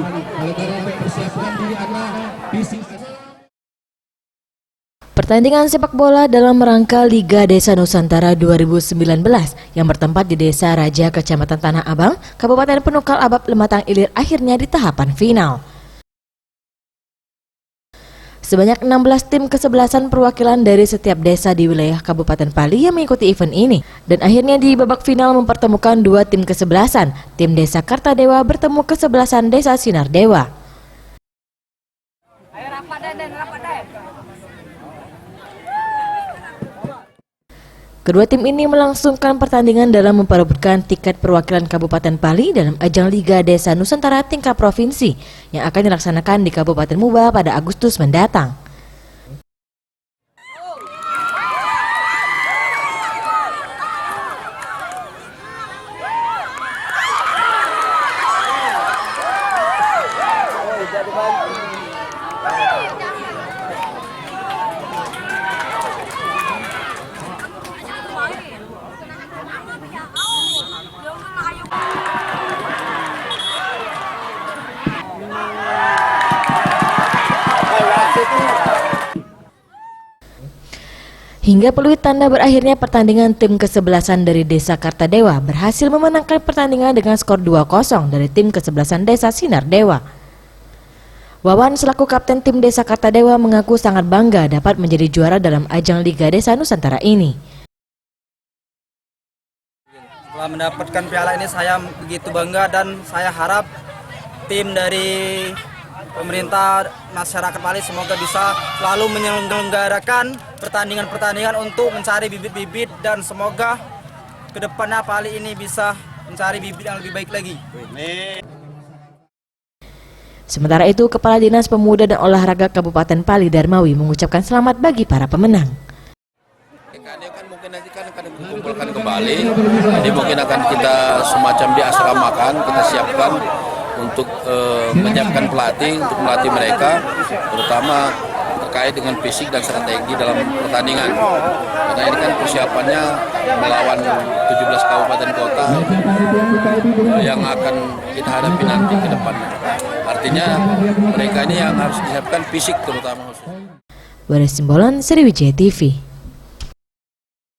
kembali. Kalau kita persiapkan diri anak fisik. Pertandingan sepak bola dalam rangka Liga Desa Nusantara 2019 yang bertempat di Desa Raja, Kecamatan Tanah Abang, Kabupaten Penukal Abab, Lematang Ilir akhirnya di tahapan final. Sebanyak 16 tim kesebelasan perwakilan dari setiap desa di wilayah Kabupaten Pali yang mengikuti event ini. Dan akhirnya di babak final mempertemukan dua tim kesebelasan. Tim Desa Kartadewa bertemu kesebelasan Desa Sinardewa. Ayo rapat deh. Kedua tim ini melangsungkan pertandingan dalam memperebutkan tiket perwakilan Kabupaten Pali dalam ajang Liga Desa Nusantara tingkat provinsi yang akan dilaksanakan di Kabupaten Muba pada Agustus mendatang. Hingga peluit tanda berakhirnya pertandingan, tim kesebelasan dari Desa Kartadewa berhasil memenangkan pertandingan dengan skor 2-0 dari tim kesebelasan Desa Sinardewa. Wawan selaku kapten tim Desa Kartadewa mengaku sangat bangga dapat menjadi juara dalam ajang Liga Desa Nusantara ini. Setelah mendapatkan piala ini saya begitu bangga dan saya harap tim dari pemerintah, masyarakat Pali semoga bisa selalu menyelenggarakan pertandingan-pertandingan untuk mencari bibit-bibit dan semoga kedepannya Pali ini bisa mencari bibit yang lebih baik lagi. Sementara itu, Kepala Dinas Pemuda dan Olahraga Kabupaten Pali Darmawi mengucapkan selamat bagi para pemenang. Ini kan mungkin nanti kan akan dikumpulkan kembali, jadi mungkin akan kita semacam diasramakan, kita siapkan untuk menyiapkan pelatih untuk melatih mereka, terutama terkait dengan fisik dan strategi dalam pertandingan. Karena ini kan persiapannya melawan 17 kabupaten kota yang akan kita hadapi nanti ke depannya. Artinya mereka ini yang harus disiapkan fisik terutama. Waris Simbolon, Sriwijaya TV.